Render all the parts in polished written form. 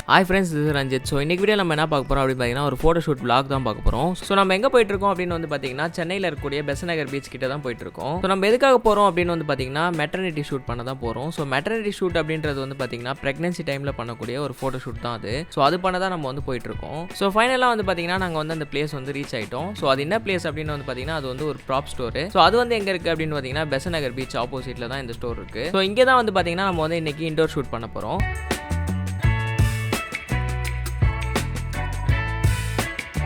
Hi friends, this is Ranjit. So இன்னைக்கு video நம்ம என்ன பார்க்க போறோம் அப்படி பார்த்தீங்கன்னா ஒரு ஃபோட்டோஷூட் vlog தான் பார்க்க போறோம். ஸோ நம்ம எங்கே போயிட்டு இருக்கோம் அப்படின்னு வந்து பார்த்தீங்கன்னா சென்னையில் இருக்கக்கூடிய பெசநகர் பீச் கிட்ட தான் போயிட்டு இருக்கோம். ஸோ நம்ம எதுக்காக போகிறோம் அப்படின்னு வந்து பார்த்தீங்கன்னா மெட்டர்னிட்டி ஷூட் பண்ண தான் போகிறோம். ஸோ மெட்டர்னிட்டி ஷூட் அப்படின்றது வந்து பார்த்தீங்கன்னா ப்ரெக்னன்சி டைமில் பண்ணக்கூடிய ஒரு ஃபோட்டோஷூட் தான் அது. ஸோ அது பண்ண தான் நம்ம வந்து போயிட்டு இருக்கோம். ஸோ ஃபைனலாக வந்து பார்த்தீங்கன்னா நாங்கள் வந்து அந்த பிளேஸ் வந்து ரீச் ஆகிட்டோம். ஸோ அது என்ன பிளேஸ் அப்படின்னு வந்து பார்த்தீங்கன்னா அது வந்து ஒரு ப்ராப் ஸ்டோரு. ஸோ அது வந்து எங்கே இருக்குது அப்படின்னு பார்த்தீங்கன்னா பெசநகர் பீச் ஆப்போசிட்டில் தான் இந்த ஸ்டோர் இருக்குது. ஸோ இங்கே தான் வந்து பார்த்தீங்கன்னா நம்ம வந்து இன்னைக்கு இன்டோர் ஷூட் பண்ண போகிறோம்.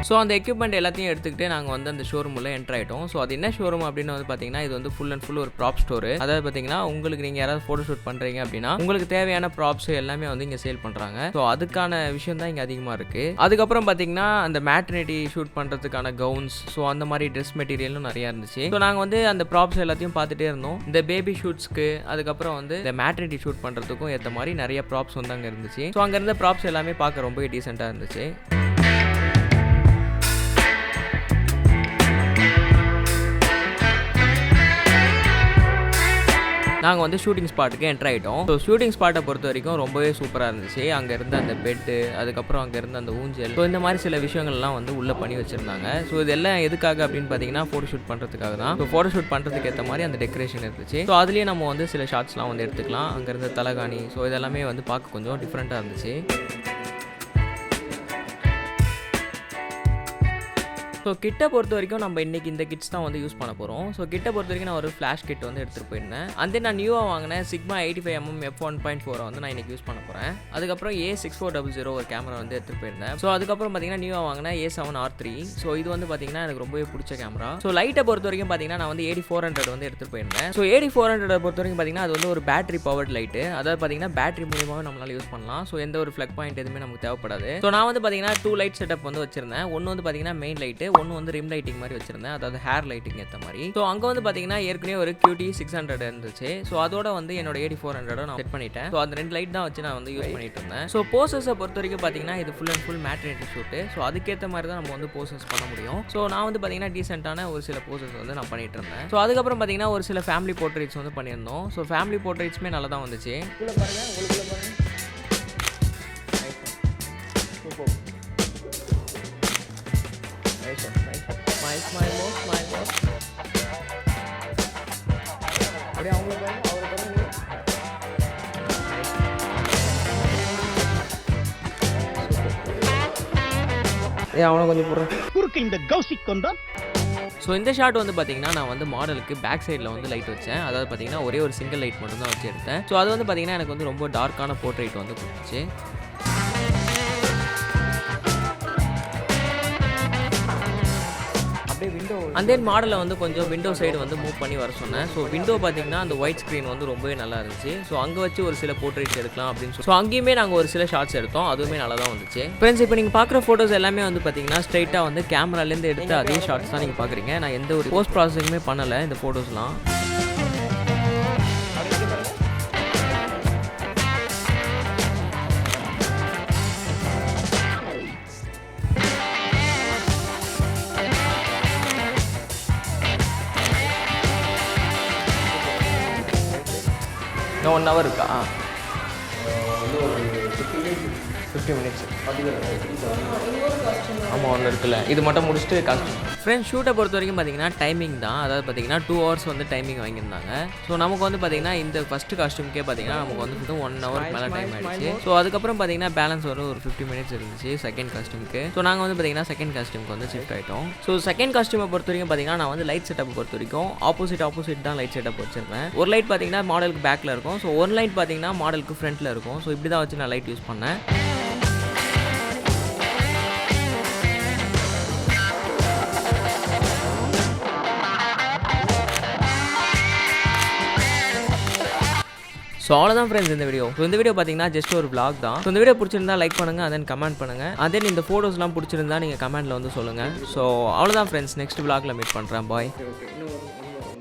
ஸோ அந்த எக்யூப்மெண்ட் எல்லாத்தையும் எடுத்துக்கிட்டு நாங்கள் வந்து அந்த ஷோரூமில் என்டர் ஆகிட்டோம். ஸோ அது என்ன ஷோரூம் அப்படின்னு வந்து பார்த்தீங்கன்னா இது வந்து ஃபுல் அண்ட் ஃபுல் ஒரு ப்ராப் ஸ்டோரு. அதாவது பார்த்தீங்கன்னா உங்களுக்கு நீங்கள் யாராவது ஃபோட்டோ ஷூட் பண்ணுறீங்க அப்படின்னா உங்களுக்கு தேவையான ப்ராப்ஸ் எல்லாமே வந்து இங்கே சேல் பண்ணுறாங்க. ஸோ அதுக்கான விஷயம் தான் இங்கே அதிகமாக இருக்குது. அதுக்கப்புறம் பார்த்தீங்கன்னா அந்த மேட்டர்னிட்டி ஷூட் பண்ணுறதுக்கான கவுன்ஸ், ஸோ அந்த மாதிரி ட்ரெஸ் மெட்டீரியலும் நிறையா இருந்துச்சு. ஸோ நாங்கள் வந்து அந்த ப்ராப்ஸ் எல்லாத்தையும் பார்த்துட்டே இருந்தோம். இந்த பேபி ஷூட்ஸ்க்கு அதுக்கப்புறம் வந்து இந்த மேட்டர்னிட்டி ஷூட் பண்ணுறதுக்கும் ஏற்ற மாதிரி நிறைய ப்ராப்ஸ் வந்து அங்கே இருந்துச்சு. ஸோ அங்கே இருந்த ப்ராப்ஸ் எல்லாமே பார்க்க ரொம்ப டீசெண்டாக இருந்துச்சு. நாங்கள் வந்து ஷூட்டிங் ஸ்பாட்டுக்கு என்டர் ஆகிட்டோம். ஸோ ஷூட்டிங் ஸ்பாட்டை பொறுத்த வரைக்கும் ரொம்பவே சூப்பராக இருந்துச்சு. அங்கே இருந்த அந்த பெட்டு, அதுக்கப்புறம் அங்கே இருந்த அந்த ஊஞ்சல், ஸோ இந்த மாதிரி சில விஷயங்கள்லாம் வந்து உள்ளே பண்ணி வச்சுருந்தாங்க. ஸோ இதெல்லாம் எதுக்காக அப்படின்னு பார்த்தீங்கன்னா ஃபோட்டோ ஷூட் பண்ணுறதுக்காக தான். ஸோ ஃபோட்டோ ஷூட் பண்ணுறதுக்கு ஏற்ற மாதிரி அந்த டெக்கரேஷன் இருந்துச்சு. ஸோ அதுலேயே நம்ம வந்து சில ஷார்ட்ஸ்லாம் வந்து எடுத்துக்கலாம். அங்கே இருந்த தலகாணி, ஸோ இதெல்லாமே வந்து பார்க்க கொஞ்சம் டிஃப்ரெண்ட்டாக இருந்துச்சு. ஸோ கிட்ட பொறுத்த வரைக்கும் நம்ம இன்றைக்கி இந்த கிட்ஸ் தான் வந்து யூஸ் பண்ண போகிறோம். ஸோ கிட்ட பொறுத்த வரைக்கும் நான் ஒரு ஃப்ளாஷ் கிட் வந்து எடுத்துகிட்டு போயிருந்தேன். அந்த நான் நியூவாக வாங்கினேன் சிக்மா 85mm f1.4 வந்து நான் இன்றைக்கி யூஸ் பண்ண போகிறேன். அதுக்கப்புறம் A6400 ஒரு கேமரா வந்து எடுத்துகிட்டு போயிருந்தேன். ஸோ அதுக்கப்புறம் பார்த்தீங்கன்னா நியூவாக வாங்கினேன் A7R3. ஸோ இது வந்து பார்த்தீங்கன்னா எனக்கு ரொம்பவே பிடிச்ச கேமரா. ஸோ லைட்டை பொறுத்த வரைக்கும் பார்த்தீங்கன்னா நான் வந்து 8400 வந்து எடுத்துகிட்டு போயிருந்தேன். ஸோ 8400 பொறுத்த வரைக்கும் பார்த்தீங்கன்னா அது வந்து ஒரு பேட்டரி பவர்ட் லைட்டு. அதாவது பார்த்தீங்கன்னா பேட்டரி மூலியமாகவே நம்மளால் யூஸ் பண்ணலாம். ஸோ எந்த ஒரு ஃப்ளக் பாயிண்ட் எதுவுமே நமக்கு தேவைப்படாது. ஸோ நான் வந்து பார்த்தீங்கன்னா 2 லைட் செட்டப் வந்து வச்சிருந்தேன். ஒன்று வந்து பார்த்தீங்கன்னா மெயின் லைட்டு, ஒன்று வந்து ரிம் லைட்டிங் மாதிரி வச்சிருந்தேன். அதாவது ஹேர் லைட்டிங் ஏற்ற மாதிரி. ஸோ அங்கே வந்து பார்த்தீங்கன்னா ஏற்கனவே ஒரு QT 600 இருந்துச்சு. ஸோ அதோட வந்து என்னோட 8400 நான் செட் பண்ணிட்டேன். ஸோ அந்த 2 லைட் தான் வச்சு நான் வந்து யூஸ் பண்ணிட்டு இருந்தேன். ஸோ போசஸை பொறுத்த வரைக்கும் பார்த்தீங்கன்னா இது full and full maternity shoot. So அதுக்கேற்ற மாதிரி தான் நம்ம வந்து போசஸ் பண்ண முடியும். ஸோ நான் வந்து பார்த்தீங்கன்னா டீசெண்டான ஒரு சில போசஸ் வந்து நான் பண்ணிட்டு இருந்தேன். ஸோ அதுக்கப்புறம் பார்த்தீங்கன்னா ஒரு சில ஃபேமிலி போர்ட்ரேட்ஸ் வந்து பண்ணியிருந்தோம். ஸோ ஃபேமிலி போர்ட்ரேட்ஸ்மே நல்லா தான் வந்துச்சு. அவனை கொஞ்சம் போடுறேன் குறுக்கு இந்த கௌசிக் கொண்டா. ஸோ இந்த ஷாட் வந்து பார்த்தீங்கன்னா நான் வந்து மாடலுக்கு பேக் சைடில் வந்து லைட் வச்சேன். அதாவது பார்த்தீங்கன்னா ஒரே ஒரு சிங்கிள் லைட் மட்டும் தான் வச்சு எடுத்தேன். ஸோ அது வந்து பார்த்தீங்கன்னா எனக்கு வந்து ரொம்ப டார்க்கான போர்ட்ரேட் வந்து கொடுத்துச்சு. அந்த மாடலை வந்து கொஞ்சம் விண்டோ சைடு வந்து மூவ் பண்ணி வர சொன்னேன். ஸோ விண்டோ பார்த்தீங்கன்னா அந்த ஒயிட் ஸ்க்ரீன் வந்து ரொம்பவே நல்லா இருந்துச்சு. ஸோ அங்கே வச்சு ஒரு சில போர்ட்ரேட்ஸ் எடுக்கலாம் அப்படின்னு சொல்லி ஸோ அங்கேயுமே நாங்கள் ஒரு சில ஷார்ட்ஸ் எடுத்தோம். அதுவுமே நல்லா தான் வந்துச்சு. ஃப்ரெண்ட்ஸ், இப்போ நீங்கள் பார்க்குற ஃபோட்டோஸ் எல்லாமே வந்து பார்த்தீங்கன்னா ஸ்ட்ரைட்டாக வந்து கேமராலேருந்து எடுத்து அதே ஷார்ட்ஸ் தான் நீங்கள் பார்க்குறீங்க. நான் எந்த ஒரு போஸ்ட் ப்ராசஸிங்குமே பண்ணலை இந்த ஃபோட்டோஸ்லாம். இன்னும் 1 hour இருக்கா? 50 minutes. ஆமாம், ஒன்று இருக்குல்ல, இது மட்டும் முடிச்சுட்டு காஸ்ட்யூம். ஃப்ரெண்ட்ஸ், ஷூட்டை பொறுத்த வரைக்கும் பார்த்தீங்கன்னா டைமிங் தான். அதாவது பார்த்தீங்கன்னா 2 hours வந்து டைமிங் வாங்கியிருந்தாங்க. ஸோ நமக்கு வந்து பார்த்தீங்கன்னா இந்த ஃபஸ்ட்டு காஸ்ட்யூம்க்கே பார்த்தீங்கன்னா நமக்கு வந்து 1 hour மேலே டைம் ஆகிடுச்சு. ஸோ அதுக்கப்புறம் பார்த்தீங்கன்னா பேலன்ஸ் ஒரு 50 minutes இருந்துச்சு செகண்ட் காஸ்ட்யூமுக்கு. ஸோ நாங்கள் வந்து பார்த்தீங்கன்னா செகண்ட் காஸ்ட்யூமுக்கு வந்து ஷிஃப்ட் ஆகிட்டோம். ஸோ செகண்ட் காஸ்ட்யூமை பொறுத்த வரைக்கும் பார்த்தீங்கன்னா நான் வந்து லைட் செட்டப் பொறுத்த வரைக்கும் ஆப்போசிட் தான் லைட் செட்டப் வச்சிருப்பேன். ஒரு லைட் பார்த்தீங்கன்னா மாடலுக்கு பேக்கில் இருக்கும். ஸோ ஒரு லைட் பார்த்தீங்கன்னா மாடலுக்கு ஃப்ரண்ட்டில் இருக்கும். ஸோ இப்படி தான் வச்சு நான் லைட் யூஸ் பண்ணேன். ஸோ அவ்வளோதான் ஃப்ரெண்ட்ஸ் இந்த வீடியோ. ஸோ இந்த வீடியோ பார்த்தீங்கன்னா ஜஸ்ட் ஒரு vlog தான். ஸோ இந்த வீடியோ பிடிச்சிருந்தா லைக் பண்ணுங்கள், அதன் கமெண்ட் பண்ணுங்கள். அதன் இந்த ஃபோட்டோஸ்லாம் பிடிச்சிருந்தா நீங்கள் கமெண்ட்டில் வந்து சொல்லுங்கள். ஸோ அவ்வளோதான் ஃப்ரெண்ட்ஸ், நெக்ஸ்ட் vlogல மீட் பண்ணுறேன். பாய்.